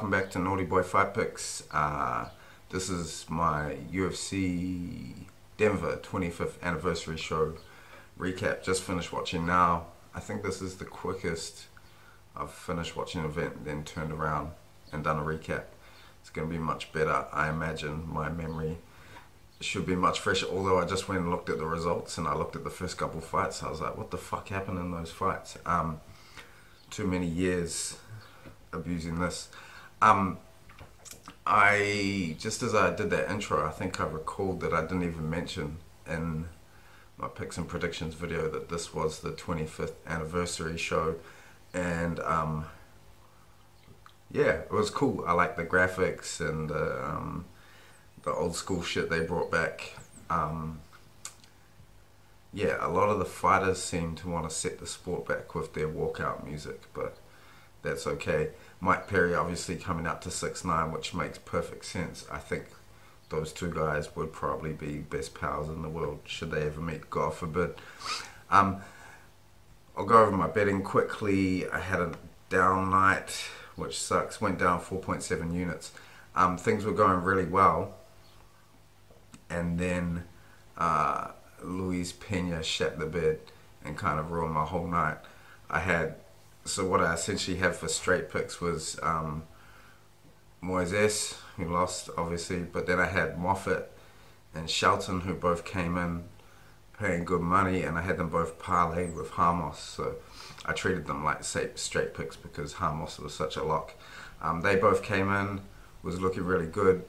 welcome back to Naughty Boy Fight Picks. This is my UFC Denver 25th anniversary show recap. Just finished watching now. I think this is the quickest I've finished watching an event, then turned around and done a recap. It's going to be much better. I imagine my memory should be much fresher, although I just went and looked at the results and I looked at the first couple fights. I was like, what the fuck happened in those fights? Too many years abusing this. I just as I did that intro, I think I recalled that I didn't even mention in my picks and predictions video that this was the 25th anniversary show, and yeah, it was cool. I like the graphics and the old school shit they brought back. Yeah, a lot of the fighters seem to want to set the sport back with their walkout music, but that's okay. Mike Perry obviously coming up to 6'9", which makes perfect sense. I think those two guys would probably be best pals in the world should they ever meet, God forbid. I'll go over my betting quickly. I had a down night, which sucks. Went down 4.7 units. Things were going really well, and then Luis Pena shat the bed and kind of ruined my whole night. So what I essentially had for straight picks was Moises, who lost obviously, but then I had Moffat and Shelton, who both came in paying good money, and I had them both parlayed with Hamish, so I treated them like straight picks because Hamish was such a lock. They both came in, was looking really good.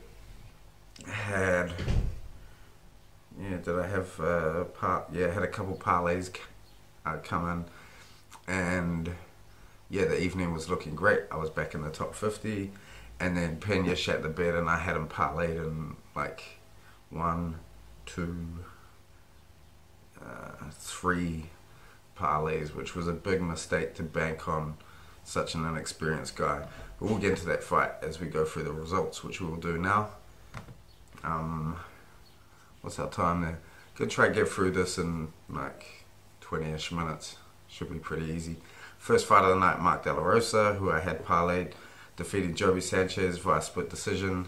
Had I had a couple parlays come in, and yeah, the evening was looking great. I was back in the top 50, and then Pena shat the bed, and I had him parlayed in like 1, 2, 3 parlays, which was a big mistake to bank on such an inexperienced guy. But we'll get into that fight as we go through the results, which we will do now. What's our time there? Gonna try to get through this in like 20-ish minutes. Should be pretty easy. First fight of the night, Mark De La Rosa, who I had parlayed, defeated Joby Sanchez via split decision.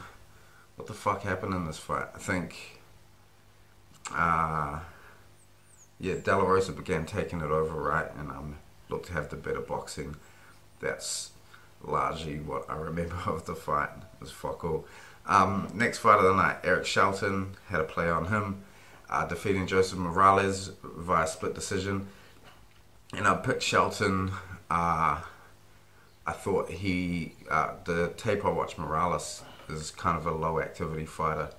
What the fuck happened in this fight? I think, yeah, De La Rosa began taking it over, right, and looked to have the better boxing. That's largely what I remember of the fight. It was fuck all. Next fight of the night, Eric Shelton, had a play on him, defeating Joseph Morales via split decision. And I picked Shelton. I thought the tape I watched, Morales is kind of a low activity fighter,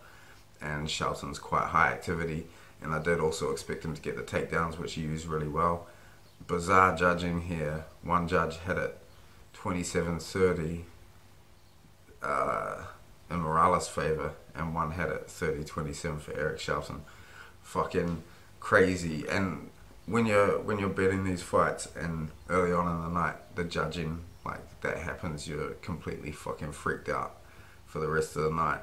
and Shelton's quite high activity. And I did also expect him to get the takedowns, which he used really well. Bizarre judging here. One judge had it 27-30 in Morales' favor, and one had it 30-27 for Eric Shelton. Fucking crazy. And when you're betting these fights and early on in the night the judging like that happens, you're completely fucking freaked out for the rest of the night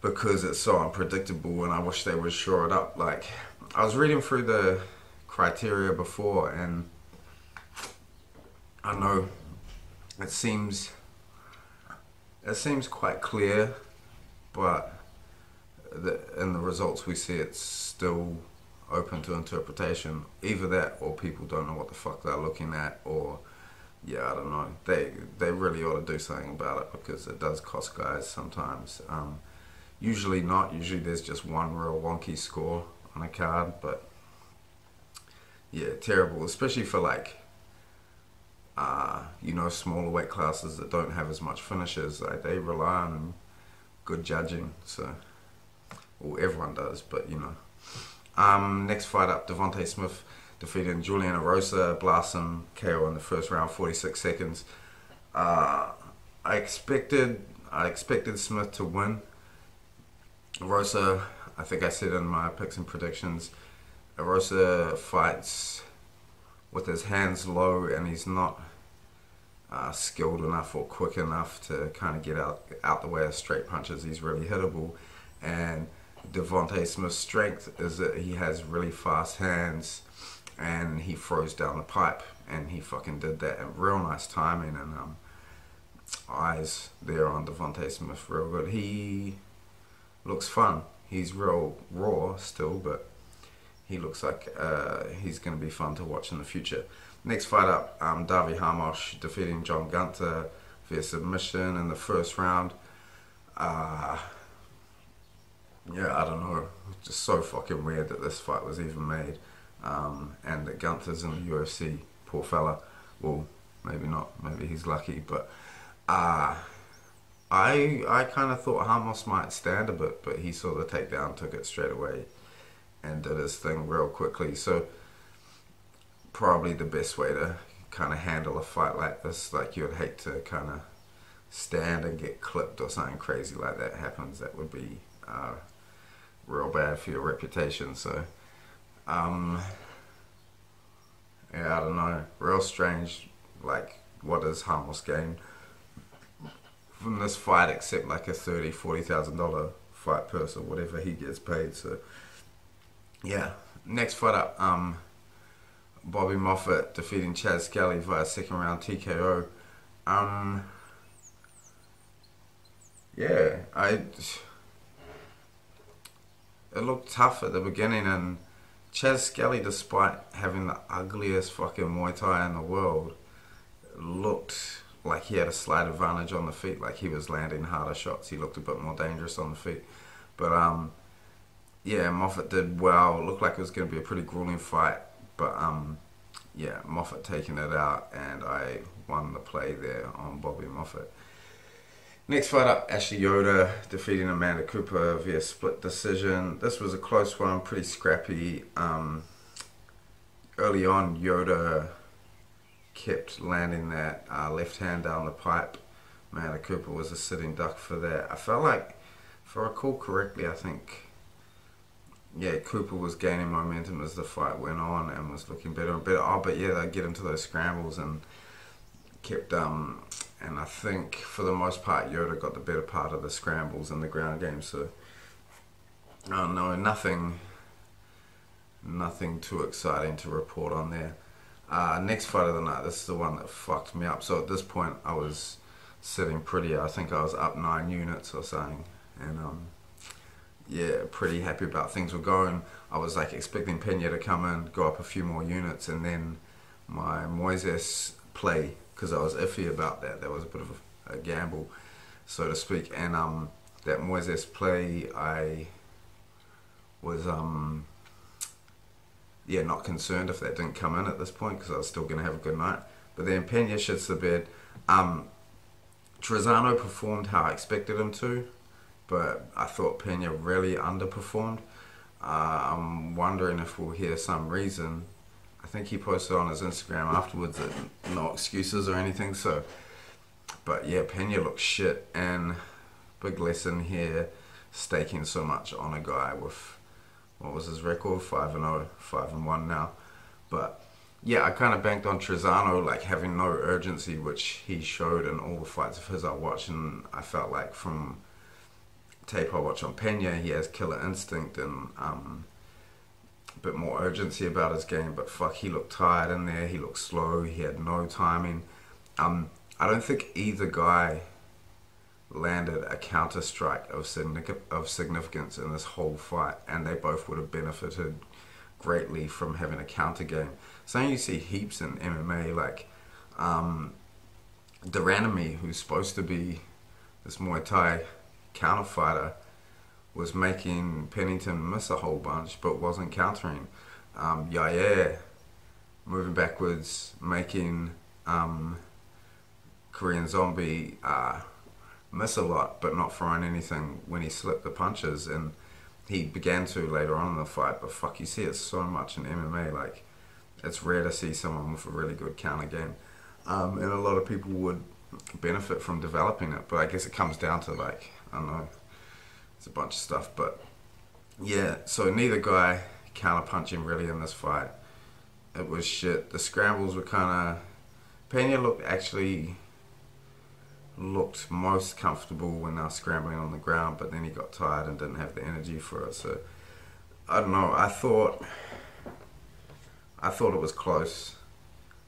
because it's so unpredictable, and I wish they would shore it up. Like, I was reading through the criteria before, and I know it seems quite clear, but in the results we see it's still open to interpretation. Either that, or people don't know what the fuck they're looking at, or yeah, I don't know. They really ought to do something about it because it does cost guys sometimes. Usually not. Usually there's just one real wonky score on a card, but yeah, terrible. Especially for like smaller weight classes that don't have as much finishes. Like, they rely on good judging. So, well, everyone does, but you know. Next fight up, Devante Smurf defeating Juliana Rosa, blast him KO in the first round, 46 seconds. I expected Smith to win. Rosa, I think I said in my picks and predictions, Rosa fights with his hands low, and he's not skilled enough or quick enough to kind of get out the way of straight punches. He's really hittable, and Devante Smith's strength is that he has really fast hands and he throws down the pipe, and he fucking did that, and real nice timing. And eyes there on Devante Smith real good. He looks fun. He's real raw still, but he looks like he's going to be fun to watch in the future. Next fight up, Darby Hamish defeating John Gunther via submission in the first round. Yeah, I don't know. It's just so fucking weird that this fight was even made. And that Gunther's in the UFC. Poor fella. Well, maybe not. Maybe he's lucky. But I kind of thought Hamish might stand a bit, but he saw the takedown, took it straight away, and did his thing real quickly. So probably the best way to kind of handle a fight like this. Like, you'd hate to kind of stand and get clipped or something crazy like that happens. That would be real bad for your reputation. So yeah, I don't know, real strange. Like, what does Hamish gain from this fight except like a $30,000-$40,000 fight purse or whatever he gets paid? So yeah, next fight up, Bobby Moffett defeating Chad Skelly via second round TKO. Yeah, it looked tough at the beginning, and Chad Skelly, despite having the ugliest fucking Muay Thai in the world, looked like he had a slight advantage on the feet. Like, he was landing harder shots. He looked a bit more dangerous on the feet. But yeah, Moffett did well. It looked like it was going to be a pretty grueling fight. But yeah, Moffett taking it out, and I won the play there on Bobby Moffett. Next fight up, Ashley Yoder defeating Amanda Cooper via split decision. This was a close one, pretty scrappy. Early on, Yoder kept landing that left hand down the pipe. Amanda Cooper was a sitting duck for that. I felt like, if I recall correctly, I think, yeah, Cooper was gaining momentum as the fight went on and was looking better and better. Oh, but yeah, they get into those scrambles and kept and I think for the most part Yoda got the better part of the scrambles in the ground game. So no, nothing too exciting to report on there. Next fight of the night, this is the one that fucked me up. So at this point I was sitting pretty, I think I was up 9 units or something, and yeah, pretty happy about things were going. I was like expecting Pena to come in, go up a few more units, and then my Moises play, because I was iffy about that. That was a bit of a gamble, so to speak. And that Moises play, I was yeah, not concerned if that didn't come in at this point, because I was still going to have a good night. But then Pena shits the bed. Trezano performed how I expected him to, but I thought Pena really underperformed. I'm wondering if we'll hear some reason. I think he posted on his Instagram afterwards that no excuses or anything. So, but yeah, Pena looks shit, and big lesson here, staking so much on a guy with, what was his record? 5-0, 5-1 now. But yeah, I kind of banked on Trezano like having no urgency, which he showed in all the fights of his I watched, and I felt like from tape I watch on Pena, he has killer instinct and a bit more urgency about his game. But fuck, he looked tired in there. He looked slow. He had no timing. I don't think either guy landed a counter strike of significance in this whole fight, and they both would have benefited greatly from having a counter game. Something you see heaps in MMA, like Duranami, who's supposed to be this Muay Thai counter fighter, was making Pennington miss a whole bunch but wasn't countering. Yair moving backwards, making Korean Zombie miss a lot but not throwing anything when he slipped the punches, and he began to later on in the fight. But fuck, you see it so much in MMA. Like, it's rare to see someone with a really good counter game, and a lot of people would benefit from developing it. But I guess it comes down to, like, I don't know, it's a bunch of stuff. But yeah, so neither guy counter punching really in this fight. It was shit. The scrambles were kind of, Pena looked most comfortable when they were scrambling on the ground, but then he got tired and didn't have the energy for it. So I don't know, I thought it was close.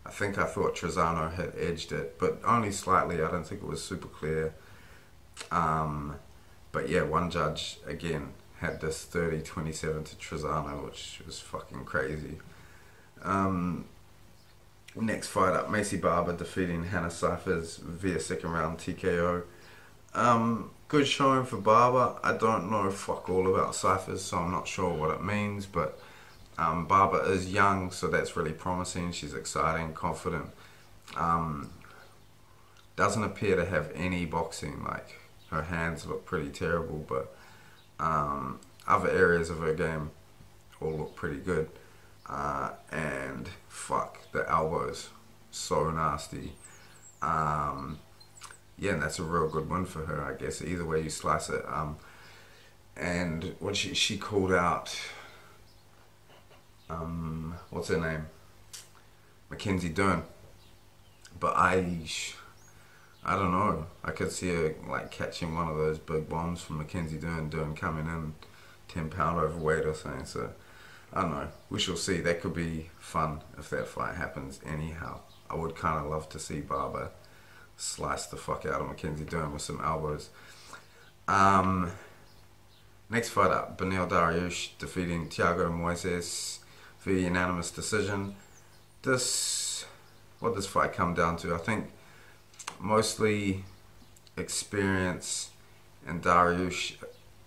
I thought Cerrone had edged it, but only slightly. I don't think it was super clear. But yeah, one judge, again, had this 30-27 to Cerrone, which was fucking crazy. Next fight up, Macy Barbour defeating Hannah Cyphers via second round TKO. Good showing for Barbour. I don't know fuck all about Cyphers, so I'm not sure what it means, but Barbour is young, so that's really promising. She's exciting, confident. Doesn't appear to have any boxing. Like, her hands look pretty terrible, but other areas of her game all look pretty good. And fuck, the elbows, so nasty. Yeah, and that's a real good win for her, I guess, either way you slice it. And when she called out, what's her name? Mackenzie Dern. But I don't know. I could see her like catching one of those big bombs from Mackenzie Dern coming in 10-pound overweight or something. So I don't know. We shall see. That could be fun if that fight happens anyhow. I would kind of love to see Barbour slice the fuck out of Mackenzie Dern with some elbows. Next fight up, Beneil Dariush defeating Thiago Moises via unanimous decision. What this fight come down to, I think mostly experience, and Dariush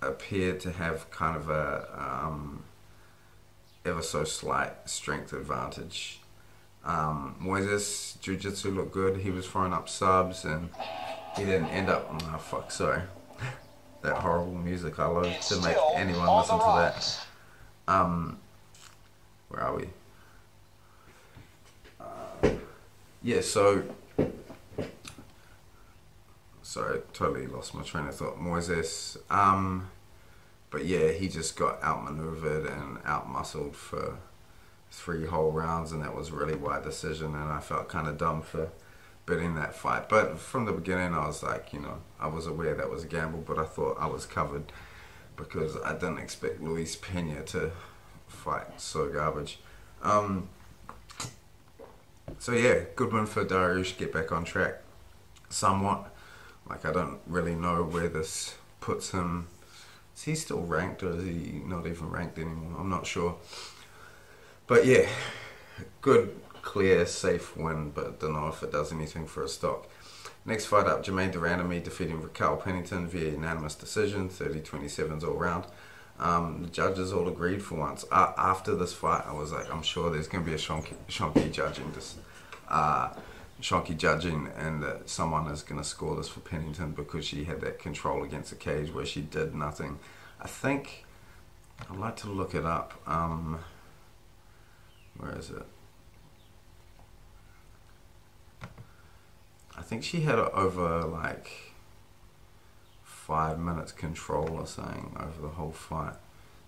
appeared to have kind of a ever so slight strength advantage. Moises' jiu-jitsu looked good. He was throwing up subs and he didn't end up, sorry. That horrible music, I love to make anyone listen to that. Where are we? Yeah, so sorry, totally lost my train of thought. Moises, but yeah, he just got outmaneuvered and outmuscled for 3 whole rounds, and that was really wide decision, and I felt kind of dumb for betting that fight. But from the beginning, I was like, I was aware that was a gamble, but I thought I was covered because I didn't expect Luis Pena to fight so garbage. So yeah, good win for Dariush, get back on track somewhat. Like, I don't really know where this puts him. Is he still ranked, or is he not even ranked anymore? I'm not sure. But yeah, good, clear, safe win, but don't know if it does anything for a stock. Next fight up, Jermaine Durandamy defeating Raquel Pennington via unanimous decision, 30-27s all round. The judges all agreed for once. After this fight, I was like, I'm sure there's going to be a shonky judging, and that someone is going to score this for Pennington because she had that control against the cage where she did nothing. I think, I'd like to look it up. Where is it? I think she had over like 5 minutes control or something over the whole fight.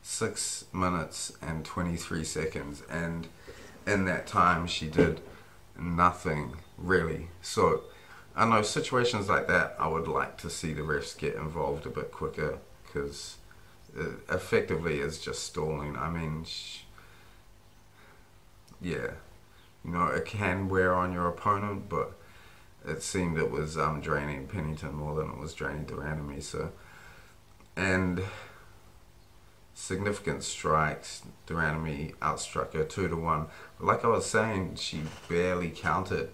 6 minutes and 23 seconds, and in that time she did nothing really. So I know situations like that, I would like to see the refs get involved a bit quicker, because it effectively is just stalling. I mean, yeah, it can wear on your opponent, but it seemed it was draining Pennington more than it was draining Durandamy. So, and significant strikes, Durandamy outstruck her 2-1. But like I was saying, she barely counted.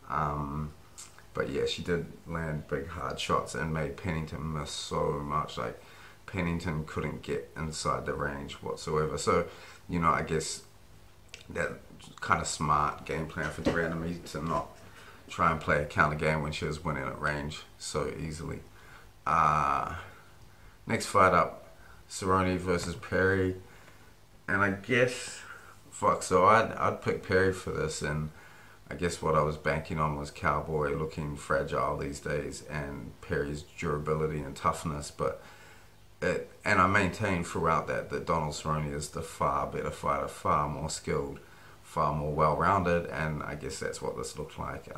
But yeah, she did land big hard shots and made Pennington miss so much. Like, Pennington couldn't get inside the range whatsoever. So, I guess that kind of smart game plan for Durandamy to not try and play a counter game when she was winning at range so easily. Next fight up, Cerrone versus Perry, and I guess so I'd pick Perry for this, and I guess what I was banking on was Cowboy looking fragile these days and Perry's durability and toughness, and I maintained throughout that Donald Cerrone is the far better fighter, far more skilled, far more well-rounded, and I guess that's what this looked like.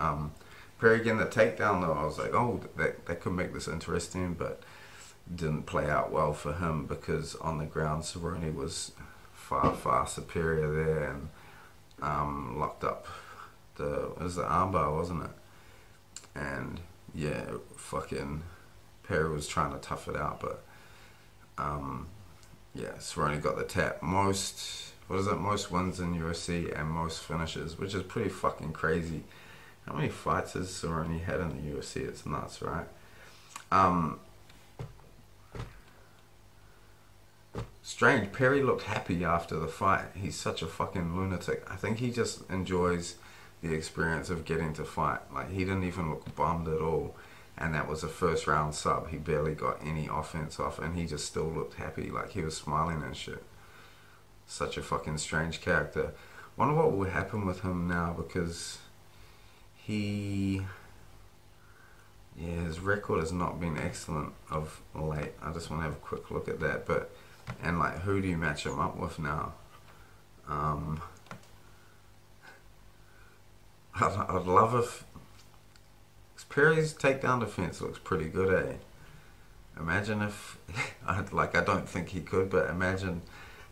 Perry getting the takedown though, I was like, oh, that could make this interesting, but didn't play out well for him because on the ground Cerrone was far superior there, and locked up it was the armbar, wasn't it? And yeah, fucking Perry was trying to tough it out, but yeah, Cerrone got the tap. Most wins in UFC and most finishes, which is pretty fucking crazy. How many fights has Cerrone had in the UFC? It's nuts, right? Strange, Perry looked happy after the fight. He's such a fucking lunatic. I think he just enjoys the experience of getting to fight. Like, he didn't even look bummed at all. And that was a first round sub. He barely got any offense off, and he just still looked happy. Like, he was smiling and shit. Such a fucking strange character. Wonder what will happen with him now, because his record has not been excellent of late. I just want to have a quick look at that. And like, who do you match him up with now? I'd love if Perry's takedown defense looks pretty good, eh? Imagine if I don't think he could, but imagine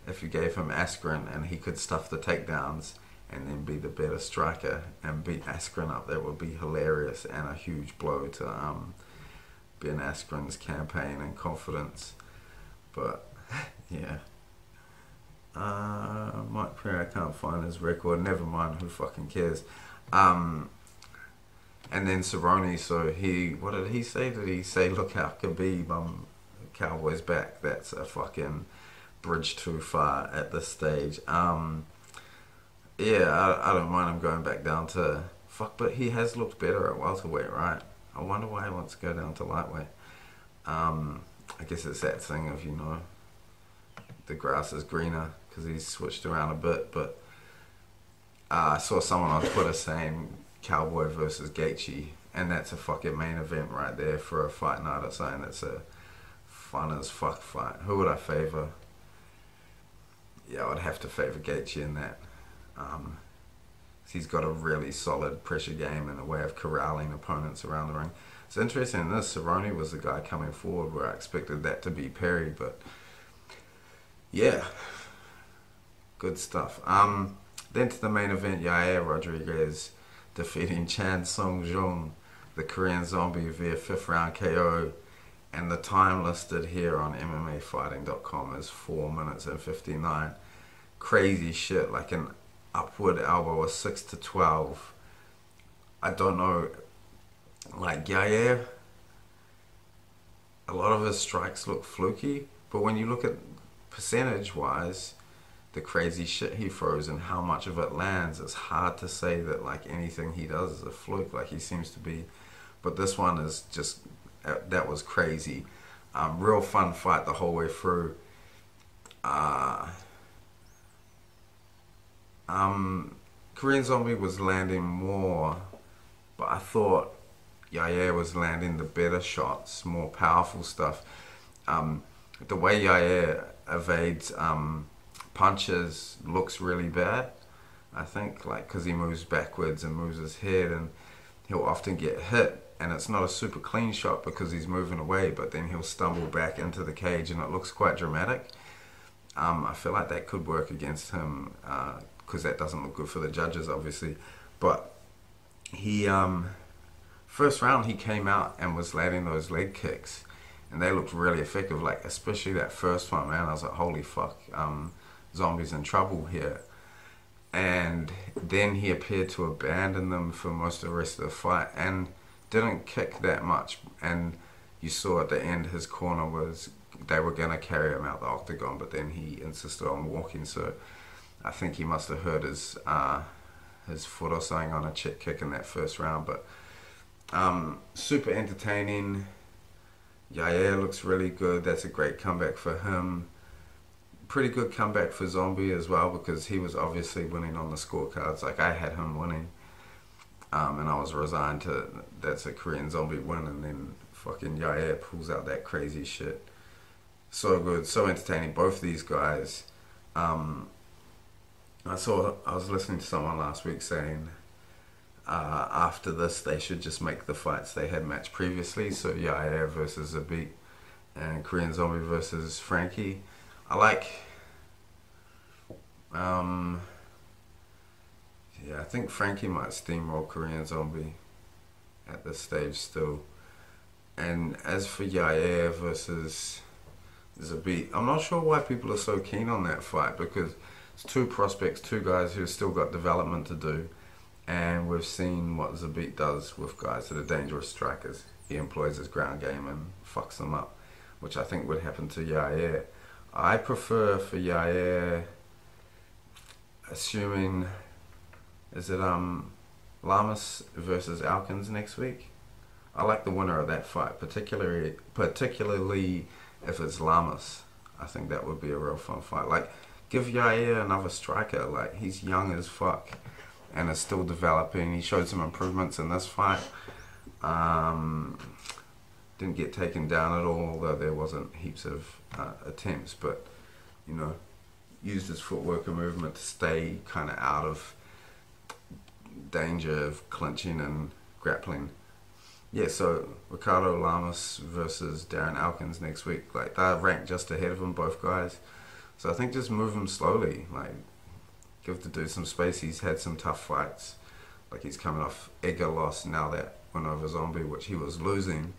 if you gave him Askren and he could stuff the takedowns and then be the better striker and beat Askren up. That would be hilarious and a huge blow to Ben Askren's campaign and confidence. But yeah, Mike Perry, I can't find his record. Never mind, who fucking cares? And then Cerrone, so what did he say? Did he say, look out Khabib, Cowboys back? That's a fucking bridge too far at this stage. Yeah, I don't mind him going back down to, but he has looked better at welterweight, right? I wonder why he wants to go down to lightweight. I guess it's that thing of, the grass is greener, because he's switched around a bit, but I saw someone on Twitter saying Cowboy versus Gaethje, and that's a fucking main event right there for a fight night or something. That's a fun as fuck fight. Who would I favour? Yeah, I would have to favour Gaethje in that. He's got a really solid pressure game and a way of corralling opponents around the ring. It's interesting, this Cerrone was the guy coming forward where I expected that to be Perry, but yeah, good stuff. Then to the main event, Yair Rodriguez defeating Chan Sung Jung, the Korean Zombie, via 5th round KO. And the time listed here on MMAfighting.com is 4 minutes and 59. Crazy shit, like an upward elbow of 6-12. I don't know, like Yair, a lot of his strikes look fluky, but when you look at percentage-wise, the crazy shit he throws and how much of it lands, it's hard to say that like anything he does is a fluke, like he seems to be. But this one is just, that was crazy. Real fun fight the whole way through. Korean Zombie was landing more, but I thought Yair was landing the better shots, more powerful stuff. The way Yair evades punches looks really bad, I think, like, because he moves backwards and moves his head, and he'll often get hit, and it's not a super clean shot because he's moving away, but then he'll stumble back into the cage and it looks quite dramatic. I feel like that could work against him, because that doesn't look good for the judges, obviously. But he first round he came out and was landing those leg kicks, and they looked really effective, like especially that first one, man. I was like, holy fuck, Zombie's in trouble here. And then he appeared to abandon them for most of the rest of the fight and didn't kick that much. And you saw at the end his corner was, they were going to carry him out the octagon, but then he insisted on walking. So I think he must have hurt his foot or something on a chip kick in that first round. But super entertaining. Yair looks really good. That's a great comeback for him. Pretty good comeback for Zombie as well, because he was obviously winning on the scorecards. Like, I had him winning, and I was resigned to that's a Korean Zombie win, and then fucking Yair pulls out that crazy shit. So good, so entertaining, both these guys. I was listening to someone last week saying after this they should just make the fights they had matched previously, so Yair versus Zabit and Korean Zombie versus Frankie. I like Yeah, I think Frankie might steamroll Korean Zombie at this stage still. And as for Yair versus Zabit, I'm not sure why people are so keen on that fight, because it's two prospects, two guys who've still got development to do, and we've seen what Zabit does with guys that are dangerous strikers. He employs his ground game and fucks them up, which I think would happen to Yair. I prefer for Yair, assuming, is it Lamas versus Alkins next week? I like the winner of that fight, particularly if it's Lamas. I think that would be a real fun fight. Like, give Yair another striker. Like, he's young as fuck and is still developing. He showed some improvements in this fight. Didn't get taken down at all, although there wasn't heaps of attempts. But, you know, used his footwork and movement to stay kind of out of danger of clinching and grappling. Yeah, so Ricardo Lamas versus Darren Elkins next week. Like, they're ranked just ahead of him, both guys. So I think just move him slowly. Like, give the dude some space. He's had some tough fights. Like, he's coming off Edgar loss, now that win over Zombie, which he was losing.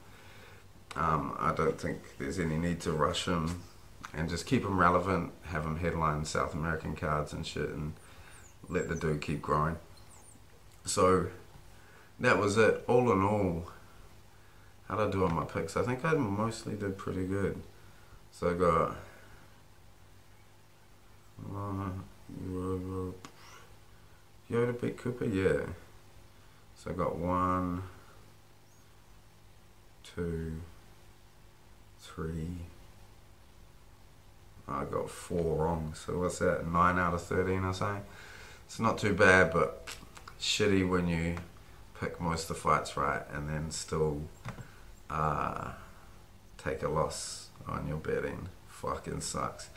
I don't think there's any need to rush him. And just keep him relevant, have him headline South American cards and shit, and let the dude keep growing. So, that was it. All in all, how'd I do on my picks? I think I mostly did pretty good. So I got Yoda beat Cooper, yeah. So I got 1, 2, 3. I got 4 wrong. So what's that? 9 out of 13 or something. It's not too bad, but shitty when you pick most of the fights right and then still take a loss on your betting. Fucking sucks.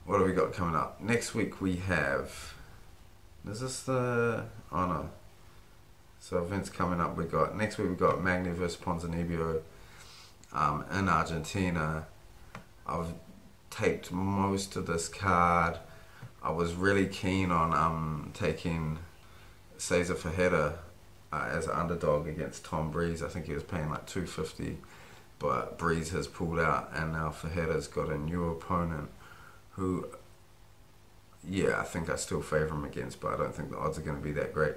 What have we got coming up? Next week we have, is this the, oh no. So events coming up, next week we got Magny vs Ponzinibbio in Argentina. I've taped most of this card. I was really keen on taking Cesar Ferreira as an underdog against Tom Breeze. I think he was paying like $250, but Breeze has pulled out, and now Ferreira's got a new opponent who, yeah, I think I still favour him against, but I don't think the odds are going to be that great.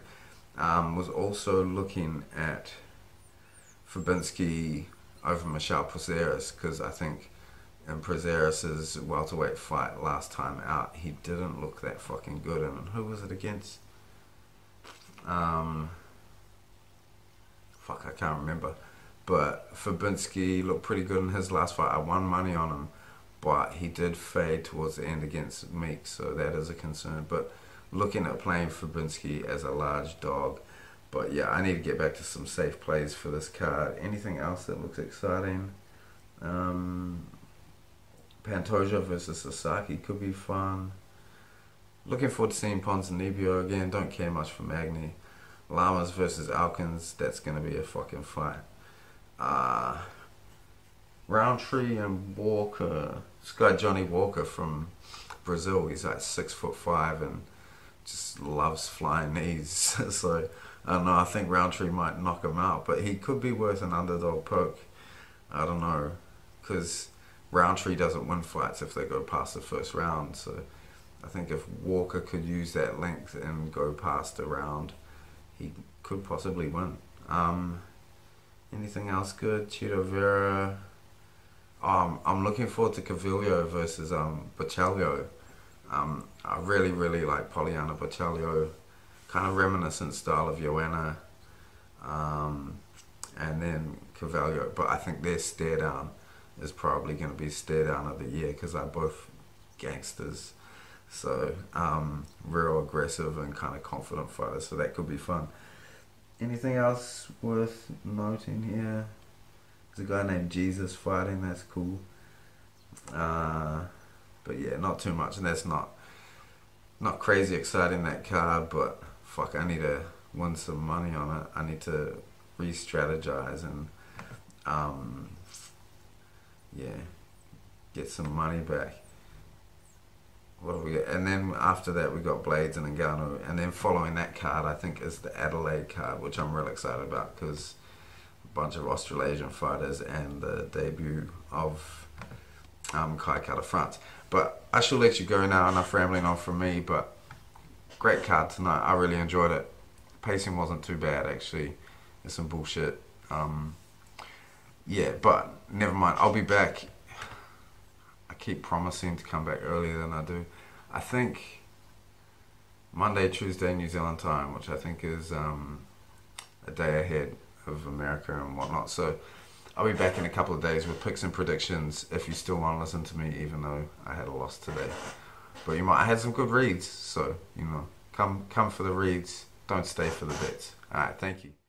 Was also looking at Fabinski over Michel Prazeres, because I think in Prazeres' welterweight fight last time out, he didn't look that fucking good. And who was it against? Fuck, I can't remember. But Fabinski looked pretty good in his last fight. I won money on him, but he did fade towards the end against Meek, so that is a concern. But looking at playing Fabinski as a large dog. But yeah, I need to get back to some safe plays for this card. Anything else that looks exciting? Pantoja versus Sasaki could be fun. Looking forward to seeing Ponzinibbio again. Don't care much for Magny. Lamas versus Alkins, that's going to be a fucking fight. Roundtree and Walker. This guy Johnny Walker from Brazil, he's like 6'5" and just loves flying knees. So I don't know, I think Roundtree might knock him out, but he could be worth an underdog poke. I don't know, because Roundtree doesn't win fights if they go past the first round. So I think if Walker could use that length and go past a round, he could possibly win. Anything else good? Chito Vera. I'm looking forward to Cavillo versus Bocello. I really like Poliana Bocello. Kind of reminiscent style of Joanna. And then Cavillo. But I think their stare down is probably going to be stare down of the year, because they're both gangsters. So real aggressive and kind of confident fighters. So that could be fun. Anything else worth noting here? There's a guy named Jesus fighting, that's cool. But yeah, not too much, and that's not crazy exciting, that card, but fuck, I need to win some money on it. I need to re-strategize and yeah, get some money back. what do we get? And then after that we got Blades and Ngannou, and then following that card I think is the Adelaide card, which I'm real excited about because a bunch of Australasian fighters and the debut of Kai Kara France. But I shall let you go now, enough rambling on from me, but great card tonight. I really enjoyed it. Pacing wasn't too bad actually. There's some bullshit. Yeah, but never mind. I'll be back. I keep promising to come back earlier than I do. I think Monday, Tuesday, New Zealand time, which I think is a day ahead of America and whatnot. So I'll be back in a couple of days with picks and predictions if you still want to listen to me, even though I had a loss today. But I had some good reads, so come for the reads. Don't stay for the bets. Alright, thank you.